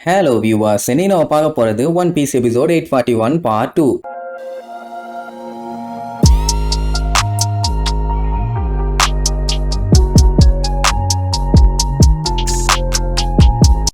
Hello viewers, இன்னைக்கு நம்ம பார்க்க போறது One Piece episode 841 part 2.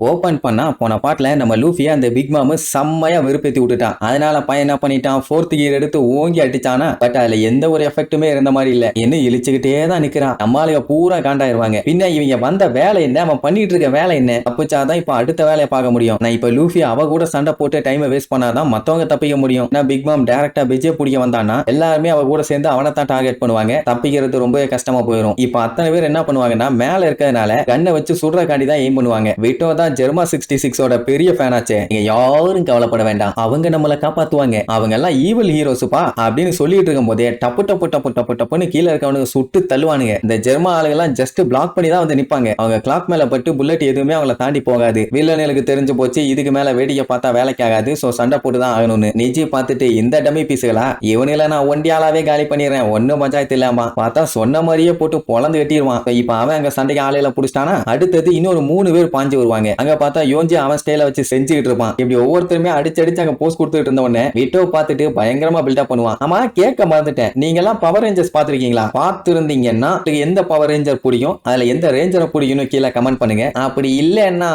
Open பண்ணா போன பாட்டுல நம்ம லூஃபியை அந்த பிக் மாம் செம்மையா வெறுப்பேத்தி விட்டுட்டான். அதனால பையன் என்ன பண்ணிட்டான், 4th கியர் எடுத்து ஓங்கி அடிச்சானா. பட் அதுல எந்த ஒரு எஃபெக்ட்டுமே இருந்த மாதிரி இல்ல. என்ன இழிச்சுக்கிட்டே தான் நிக்கிறான். நம்மளுக்கு பூரா காண்டாயிருவாங்க. பின்ன இவங்க வந்த வேலை என்ன, அவன் பண்ணிட்டு இருக்க வேலை என்ன, தப்பிச்சாதான் இப்ப அடுத்த வேலையை பார்க்க முடியும். நான் இப்ப லூஃபி அவ கூட சண்டை போட்டு டைமை வேஸ்ட் பண்ணாதான் மத்தவங்க தப்பிக்க முடியும். நான் பிக் மாம் டைரக்டா விஜய் பிடிக்க வந்தானா எல்லாருமே அவ கூட சேர்ந்து அவனை தான் டார்கெட் பண்ணுவாங்க. தப்பிக்கிறது ரொம்ப கஷ்டமா போயிடும். இப்ப அத்தனை பேர் என்ன பண்ணுவாங்கன்னா, மேல இருக்கிறதுனால கண்ணை வச்சு சுடுறக்காண்டி தான் எய்ம் பண்ணுவாங்க. விட்டோ தான் ஜெர்மா 66 ஓட பெரிய ஃபேன் ஆச்சே. நீங்க யாரும் கவலைப்பட வேண்டாம், அவங்க நம்மளை காப்பாத்துவாங்க, அவங்க எல்லாம் ஈவில் ஹீரோஸ்பா அப்படின்னு சொல்லிட்டு இருக்கும் போதே டப்பு டப்பு டப்பு டப்பு டப்புன்னு கீழே இருக்கவனுக்கு சுட்டு தள்ளுவானுங்க. இந்த ஜெர்மா ஆளுகெல்லாம் ஜஸ்ட் பிளாக் பண்ணி தான் வந்து நிப்பாங்க. அவங்க கிளாக் மேல பட்டு புல்லட் எதுவுமே அவங்கள தாண்டி போகாது. வில்லனுக்கு தெரிஞ்சு போச்சு, இதுக்கு மேல வேடிக்கை பார்த்தா வேலைக்கு ஆகாது, சோ சண்டை போட்டு தான் ஆகணும்னு. நிஜி பார்த்துட்டு இந்த டம்மி பீஸுகளா, இவனில நான் ஒண்டியாலாவே காலி பண்ணிடுறேன், ஒன்னும் பஞ்சாயத்து இல்லாமா. பார்த்தா சொன்ன மாதிரியே போட்டு பொழந்து வெட்டிடுவான். இப்ப அவன் அங்க சண்டைக்கு ஆலையில புடிச்சிட்டானா, அடுத்தது இன்னொரு 3 பேர் பாஞ்சு வருவாங்க. அங்க பார்த்தா யோஞ்சி அவன் ஸ்டைல வச்சு செஞ்சுக்கிட்டு இருப்பான். இப்படி ஒவ்வொருத்தருமே அடிச்சு அங்க போஸ்ட் கொடுத்துட்டு இருந்த உடனே விட்டோ பார்த்துட்டு பயங்கரமா பில்டப் பண்ணுவான். ஆமா, கேட்க மறந்துட்டேன், நீங்க எல்லாம் பவர் ரேஞ்சர்ஸ் பாத்திருக்கீங்களா? பார்த்திருந்தீங்கன்னா எந்த பவர் ரேஞ்சர் பிடிக்கும், அதுல எந்த ரேஞ்சரை பிடிக்கும்னு கீழே கமெண்ட் பண்ணுங்க. அப்படி இல்லன்னா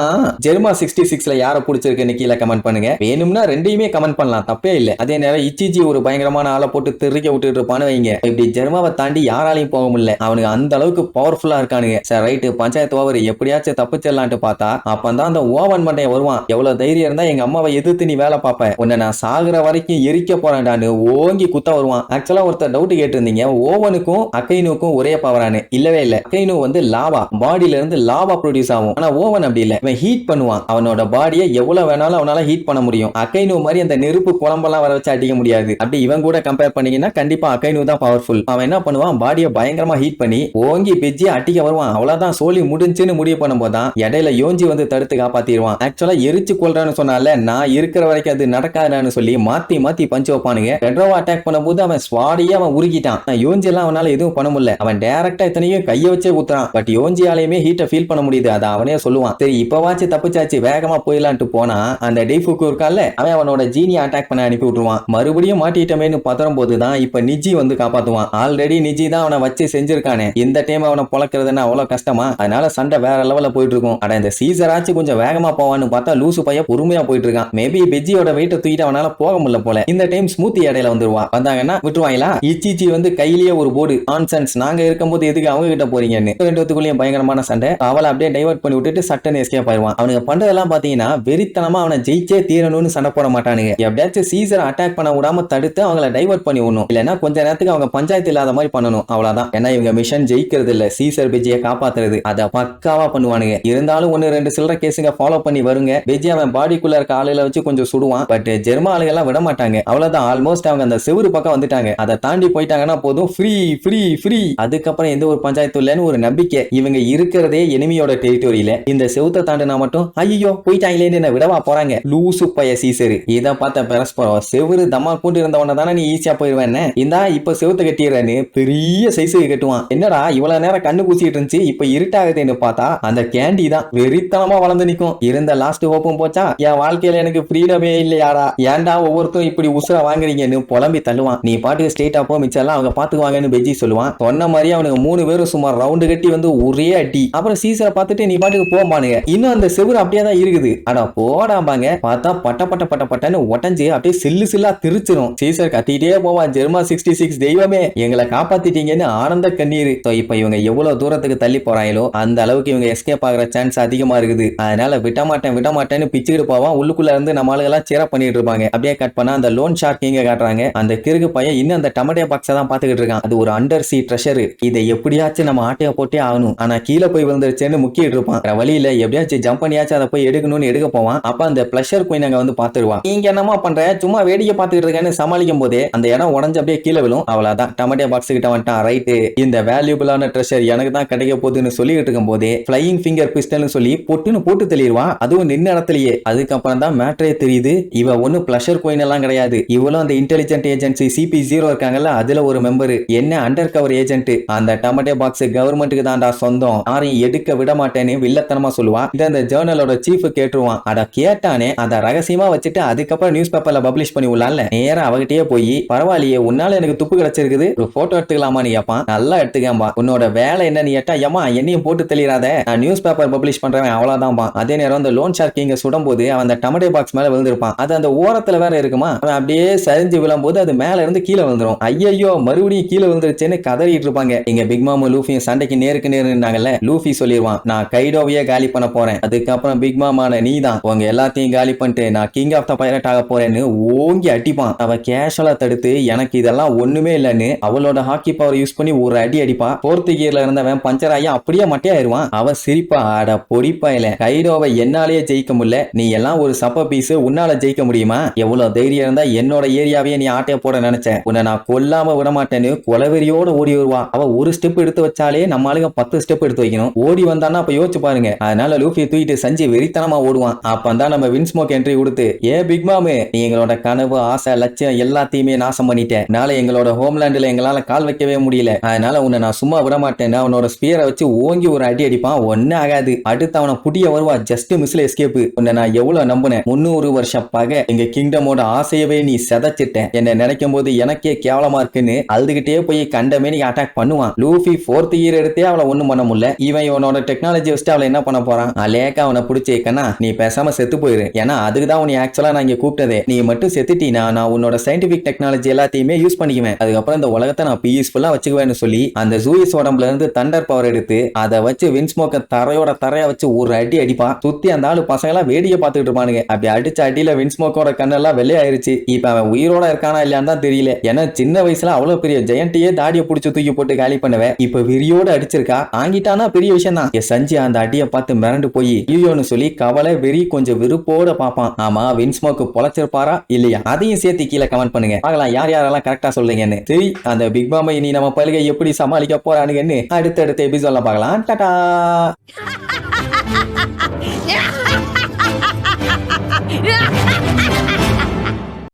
ஜெர்மா 66ல யாரை பிடிச்சிருக்குன்னு கீழே கமெண்ட் பண்ணுங்க. வேணும்னா ரெண்டையுமே கமெண்ட் பண்ணலாம், தப்பே இல்ல. அதே நேரம் இச்சிஜி ஒரு பயங்கரமான ஆளை போட்டு திருக்க விட்டுட்டு இருப்பான்னு வைங்க. இப்படி ஜெர்மாவை தாண்டி யாராலையும் போக முடியல, அவனுக்கு அந்த அளவுக்கு பவர்ஃபுல்லா இருக்கானுங்க. சரி ரைட்டு, பஞ்சாயத்து ஓவர், எப்படியாச்சும் தப்பிச்சிடலான்ட்டு பார்த்தா அப்பதான் அந்த ஓவன் மண்டையை வருவான். எவ்வளவு தைரியம் இருந்தா எங்க அம்மாவை எதிர்த்து நீ வேலை பார்ப்ப, உன்னை நான் சாகுற வரைக்கும் எரிக்க போறேன்டான்னு ஓங்கி குத்த வருவான். ஆக்சுவலா ஒருத்தர் டவுட் கேட்டிருந்தீங்க, ஓவனுக்கும் அக்கைனுக்கும் ஒரே பவரானு. இல்லவே இல்ல. அக்கைனு வந்து லாவா, பாடியில இருந்து லாவா ப்ரொடியூஸ் ஆகும். ஆனா ஓவன் அப்படி இல்ல, இவன் ஹீட் பண்ணுவான். அவனோட பாடியை எவ்வளவு வேணாலும் அவனால ஹீட் பண்ண முடியும். அக்கைனு மாதிரி அந்த நெருப்பு குழம்பெல்லாம் வர வச்சு அடிக்க முடியாது. அப்படி இவன் கூட கம்பேர் பண்ணீங்கன்னா கண்டிப்பா அக்கைனு தான் பவர்ஃபுல். அவன் என்ன பண்ணுவான், பாடியை பயங்கரமா ஹீட் பண்ணி ஓங்கி பிஜி அட்டிக்க வருவான். அவ்வளவுதான், சோலி முடிஞ்சுன்னு முடிவு பண்ணும்போதுதான் இடையில யோஞ்சி வந்து தடுத்து காப்பாத்திடுவான். ஆக்சுவலா எரிச்சு கொள்றான்னு சொன்னால நான் இருக்கிற வரைக்கும் அது நடக்காதுன்னு சொல்லி மாத்தி மாத்தி பஞ்சு வைப்பானுங்க. ரெட்ரோவா அட்டாக் பண்ணும்போது அவன் ஸ்வாடியே அவன் உருகிட்டான். யோஞ்சி எல்லாம் அவனால எதுவும் பண்ண முடியல. அவன் டைரக்டா இத்தனையும் கைய வச்சே ஊத்துறான். பட் யோஞ்சியாலையுமே ஹீட்டை ஃபீல் பண்ண முடியுது. அதை அவனே சொல்லுவான். சரி இப்பவாச்சு தப்பிச்சாச்சு, வேகமா போயிடலான்ட்டு போனா அந்த டெய்ஃபுக்கு இருக்கால, அவன் அவனோட ஜீனியை அட்டாக் பண்ண அனுப்பி விட்டுருவான். மறுபடியும் மாட்டிட்டமேன்னு பதறும் போதுதான் இப்ப நிஜி வந்து காப்பாத்துவான். ஆல்ரெடி நிஜி தான் அவனை வச்சு செஞ்சிருக்கானே, இந்த டைம் அவனை பொழக்கிறதுன்னா அவ்வளவு கஷ்டமா? அதனால சண்டை வேற லெவல்ல போயிட்டு இருக்கும். அட இந்த சீசராச்சு கொஞ்சம் வேகமா போவான்னு பார்த்தா லூசு பையன் பொறுமையா போயிட்டு இருக்கான். மேபி பெஜியோட வெயிட்ட தூக்கிட்டு அவனால போக முடியல போல. இந்த டைம் ஸ்மூத்தி இடையில வந்துருவா. வந்தாங்கன்னா விட்டுருவாங்களா? இச்சிச்சி வந்து கையிலேயே ஒரு போர்டு, நான்சென்ஸ், நாங்க இருக்கும்போது எதுக்கு அவங்க கிட்ட போறீங்கன்னு. ரெண்டுத்துக்குள்ளேயும் பயங்கரமான சண்டை. அவளை அப்படியே டைவர்ட் பண்ணி விட்டுட்டு சட்டன்னு எஸ்கேப் ஆயிடுவான். அவனுக்கு பண்றதெல்லாம் பாத்தீங்கன்னா வெறித்தனமா அவனை ஜெயிச்சே தீரணும்னு சண்டை போட மாட்டானுங்க. எப்படியாச்சும் சீசரை அட்டாக் பண்ண விடாம தடுத்து அவங்கள டைவர்ட் பண்ணி விடணும். இல்லன்னா கொஞ்ச நேரத்துக்கு அவங்க பஞ்சாயத்து இல்லாத மாதிரி பண்ணணும். அவ்வளவுதான். ஏன்னா இவங்க மிஷன் ஜெயிக்கிறது இல்ல, சீசர் பெஜியை காப்பாத்துறது. அதை பக்காவா பண்ணுவானுங்க. இருந்தாலும் 1-2 சில்லற கேஸுங்க ஃபாலோ பண்ணி வருங்க. பெஜி அவன் பாடிக்குள்ள இருக்க ஆளுகளை வச்சு கொஞ்சம் சுடுவான். பட் ஜெர்மா ஆளுகெல்லாம் விட மாட்டாங்க. அவ்வளவுதான், ஆல்மோஸ்ட் அவங்க அந்த செவுரு பக்கம் வந்துட்டாங்க. அதை தாண்டி போயிட்டாங்கன்னா போதும், ஃப்ரீ ஃப்ரீ ஃப்ரீ. அதுக்கப்புறம் எந்த ஒரு பஞ்சாயத்து இல்லைன்னு ஒரு நம்பிக்கை. இவங்க இருக்கிறதே எனிமியோட டெரிட்டோரியில. இந்த செவுத்தை தாண்டினா மட்டும் ஐயோ போயிட்டாங்களேன்னு என்ன விடவா போறாங்க லூசு பைய சீசரு. இதை பார்த்த பெரஸ்பரம், செவுரு தம்மா கூட்டி இருந்தவன தானே நீ ஈஸியா போயிருவேன், இந்தா இப்ப செவுத்தை கட்டிடுறேன்னு பெரிய சைஸுக்கு கட்டுவான். என்னடா இவ்வளவு நேரம் கண்ணு பூசிட்டு இருந்துச்சு, இப்ப இருட்டாகுதுன்னு பார்த்தா அந்த கேண்டி தான் வெறித்தனமா வளர்ந்து நிக்கும். இருந்த லாஸ்ட் ஹோப்பும் போச்சா, என் வாழ்க்கையில எனக்கு ஃப்ரீடமே இல்லையாடா, ஏன்டா ஒவ்வொருத்தரும் இப்படி உசுர வாங்குறீங்கன்னு புலம்பி தள்ளுவான். நீ பாட்டுக்கு ஸ்ட்ரெயிட்டா போ, மிச்சம் அவங்க பாத்துக்குவாங்கன்னு பெஜி சொல்லுவான். சொன்ன மாதிரி அவனுக்கு 3 பேரும் சும்மா ரவுண்டு கட்டி வந்து ஒரே அடி. அப்புறம் சீசரை பார்த்துட்டு நீ பாட்டுக்கு போமானுங்க. இன்னும் அந்த செவுரு அப்படியே தான் இருக்குது. அடா போடாமாங்க. பார்த்தா பட்ட பட்ட பட்ட பட்டன்னு உடஞ்சு அப்படியே சில்லு சில்லா திருச்சிரும். சீசர் கத்திட்டே போவான், ஜெர்மா 66 தெய்வமே எங்களை காப்பாத்திட்டீங்கன்னு ஆனந்த கண்ணீர். இப்ப இவங்க எவ்வளவு தூரத்துக்கு தள்ளி போறாங்களோ அந்த அளவுக்கு இவங்க எஸ்கேப் ஆகிற சான்ஸ் அதிகமா இருக்குது. அதனால விட மாட்டேன்னு பிச்சுக்கிட்டு போவான். உள்ளுக்குள்ள இருந்து நம்ம ஆளுகெல்லாம் சேரப் பண்ணிட்டு இருப்பாங்க. அப்படியே கட் பண்ணா அந்த லோன் ஷார்க் இங்க காட்டுறாங்க. அந்த கிறுக்கு பையன் இன்னும் அந்த டமேட்டோ பாக்ஸை தான் பாத்துக்கிட்டு இருக்கான். அது ஒரு அண்டர் சி ட்ரெஷர். இதை எப்படியாச்சும் நம்ம ஆட்டைய போட்டே ஆகணும். ஆனா கீழே போய் விழுந்துருச்சேன்னு முக்கிட்டு இருப்பான். வழியில எப்படியாச்சும் ஜம்ப் பண்ணியாச்சும் அதை போய் எடுக்கணும்னு எடுக்க போவான். அப்ப அந்த பிளஷர் குயின் அங்க வந்து பாத்துருவான். நீங்க என்னமா பண்ற, சும்மா வேடிக்கை பாத்துக்கிட்டு இருக்கேன்னு சமாளிக்கும் போதே அந்த இடம் உடஞ்சு அப்படியே கீழே விழும். அவ்வளவுதான், டமேட்டோ பாக்ஸ் கிட்ட வந்துட்டான். ரைட்டு, இந்த வேல்யூபிளான ட்ரெஷர் எனக்கு தான் கிடைக்க போகுதுன்னு சொல்லிட்டு இருக்கும் போதே ஃபிளையிங் ஃபிங்கர் பிஸ்டல்னு சொல்லி பொட்டுன்னு டப்புன்னு போட்டு தெளிவான், அதுவும் நின்ன இடத்துலயே. அதுக்கப்புறம் தான் மேட்டரே தெரியுது, இவ ஒன்னும் பிளஷர் கோயின் எல்லாம் கிடையாது. இவளும் அந்த இன்டெலிஜென்ட் ஏஜென்சி CP0 இருக்காங்கல்ல, அதுல ஒரு மெம்பர். என்ன அண்டர் கவர் ஏஜென்ட். அந்த டொமேட்டோ பாக்ஸ் கவர்மெண்ட்டுக்கு தான்டா சொந்தம், யாரையும் எடுக்க விட மாட்டேன்னு வில்லத்தனமா சொல்லுவான். இந்த ஜேர்னலோட சீஃப் கேட்டுருவான். அட கேட்டானே, அதை ரகசியமா வச்சுட்டு அதுக்கப்புறம் நியூஸ் பேப்பர்ல பப்ளிஷ் பண்ணி விடலாம்ல. நேரா அவகிட்டயே போய், பரவாயில்லையே உன்னால எனக்கு துப்பு கிடைச்சிருக்குது, ஒரு போட்டோ எடுத்துக்கலாமா நீ கேப்பான். நல்லா எடுத்துக்கம்பா, உன்னோட வேலை என்ன நீ ஏட்டா, ஏமா என்னையும் போட்டு தெளிறாத, நான் நியூஸ் பேப்பர் பப்ளிஷ் பண்றவன் அவ்வளவுதான்பா. அதே நேரம் அந்த லோன் ஷார்க் இங்க சுடும் போது அவன் அந்த டொமேட்டோ பாக்ஸ் மேல விழுந்திருப்பான். அது அந்த ஓரத்துல வேற இருக்குமா, அவன் அப்படியே சரிஞ்சு விழும்போது அது மேல இருந்து கீழே விழுந்துரும். ஐயோ மறுபடியும் கீழே விழுந்துருச்சுன்னு கதறிட்டு இருப்பாங்க. இங்க பிக் மாமு லூஃபியும் சண்டைக்கு நேருக்கு நேரு இருந்தாங்கல்ல. லூஃபி சொல்லிடுவான், நான் கைடோவையே காலி பண்ண போறேன், அதுக்கப்புறம் பிக் மாமான நீதான் உங்க எல்லாத்தையும் காலி பண்ணிட்டு நான் கிங் ஆஃப் த பைரட் ஆக போறேன்னு ஓங்கி அடிப்பான். அவ கேஷுவலா தடுத்து எனக்கு இதெல்லாம் ஒண்ணுமே இல்லன்னு அவளோட ஹாக்கி பவர் யூஸ் பண்ணி ஒரு அடி அடிப்பா. 4th கியர்ல இருந்தவன் பஞ்சர் ஆகி அப்படியே மட்டையாயிருவான். அவ சிரிப்பா, அட பொடிப்பாயில, கைடோவை என்னாலேயே ஜெயிக்க முடியல, நீ எல்லாம் ஒரு சப்ப பீஸ், உன்னால ஜெயிக்க முடியுமா? எவ்வளவு தைரியம் இருந்தா என்னோட ஏரியாவையே நீ ஆட்டைய போட நினைச்ச, உன்னை நான் கொல்லாம விட மாட்டேன்னு கொலவெறியோட ஓடி வருவா. அவ ஒரு ஸ்டெப் எடுத்து வச்சாலே நம்ம ஆளுங்க 10 ஸ்டெப் எடுத்து வைக்கணும். ஓடி வந்தான்னா அப்ப யோசிச்சு பாருங்க. அதனால லூஃபி தூக்கிட்டு சஞ்சி வெறித்தனமா ஓடுவான். அப்பதான் நம்ம வின்ஸ்மோக் என்ட்ரி கொடுத்து, ஏ பிக் மாமு, நீ எங்களோட கனவு ஆசை லட்சியம் எல்லாத்தையுமே நாசம் பண்ணிட்ட, நாளை எங்களோட ஹோம்லேண்ட்ல எங்களால கால் வைக்கவே முடியல, அதனால உன்னை நான் சும்மா விட மாட்டேன்னு அவனோட ஸ்பியரை வச்சு ஓங்கி ஒரு அடி அடிப்பான். ஒண்ணு ஆகாது. அடுத்து அவனை புடிய வருவா, ஜஸ்ட் மிஸ்ல எஸ்கேப். உன்னை நான் எவ்வளவு நம்பினேன், 300 வருஷம் பகை, எங்க கிங்டமோட ஆசையவே நீ செதச்சிட்ட, என்ன நினைக்கும் போது எனக்கே கேவலமா இருக்குன்னு அழுதுகிட்டே போய் கண்டமே நீ அட்டாக் பண்ணுவான். லூஃபி 4th இயர் எடுத்தே அவளை ஒண்ணும் பண்ண முடியல. இவன் இவனோட டெக்னாலஜி வச்சுட்டு அவளை என்ன பண்ண போறான்? அலேக்கா அவனை பிடிச்சி, கண்ணா நீ பேசாம செத்து போயிரு, ஏன்னா அதுக்குதான் உன்னை ஆக்சுவலா நான் இங்க கூப்பிட்டதே, நீ மட்டும் செத்துட்டீனா நான் உன்னோட சயின்டிபிக் டெக்னாலஜி எல்லாத்தையுமே யூஸ் பண்ணிக்குவேன், அதுக்கப்புறம் இந்த உலகத்தை நான் பீஸ்ஃபுல்லா வச்சுக்குவேன்னு சொல்லி அந்த ஜூயிஸ் உடம்புல இருந்து தண்டர் பவர் எடுத்து அதை வச்சு வின்ஸ்மோக்க தரையோட தரையா வச்சு ஒரு அடி அடிப்பான். சுத்தி அந்த ஆளு பசங்க எல்லாம் வேடிக்கை பார்த்துட்டு இருப்பானுங்க. அப்படி அடிச்ச அடியில வின்ஸ்மோக்கோட கண்ணெல்லாம் வெள்ளையாயிருச்சு. இப்ப அவன் உயிரோட இருக்கானா இல்லையான்னு தான் தெரியல. ஏன்னா சின்ன வயசுல அவ்வளவு பெரிய ஜெயண்டையே தாடியை பிடிச்சு தூக்கி போட்டு காலி பண்ணுவேன், இப்ப வெறியோட அடிச்சிருக்கா. ஆங்கிட்டானா பெரிய விஷயம் தான். சஞ்சி அந்த அடியை பார்த்து மிரண்டு போய் ஐயோன்னு சொல்லி கவலை வெறி கொஞ்சம் விருப்போட பாப்பான். ஆமா வின்ஸ்மோக்கு பொழைச்சிருப்பாரா இல்லையா, அதையும் சேர்த்து கீழே கமெண்ட் பண்ணுங்க, பார்க்கலாம் யார் யாரெல்லாம் கரெக்டா சொல்றீங்கன்னு. சரி, அந்த பிக் மாமை இனி நம்ம பல்கை எப்படி சமாளிக்க போறானுங்கன்னு அடுத்தடுத்த எபிசோட்ல பார்க்கலாம். டாடா.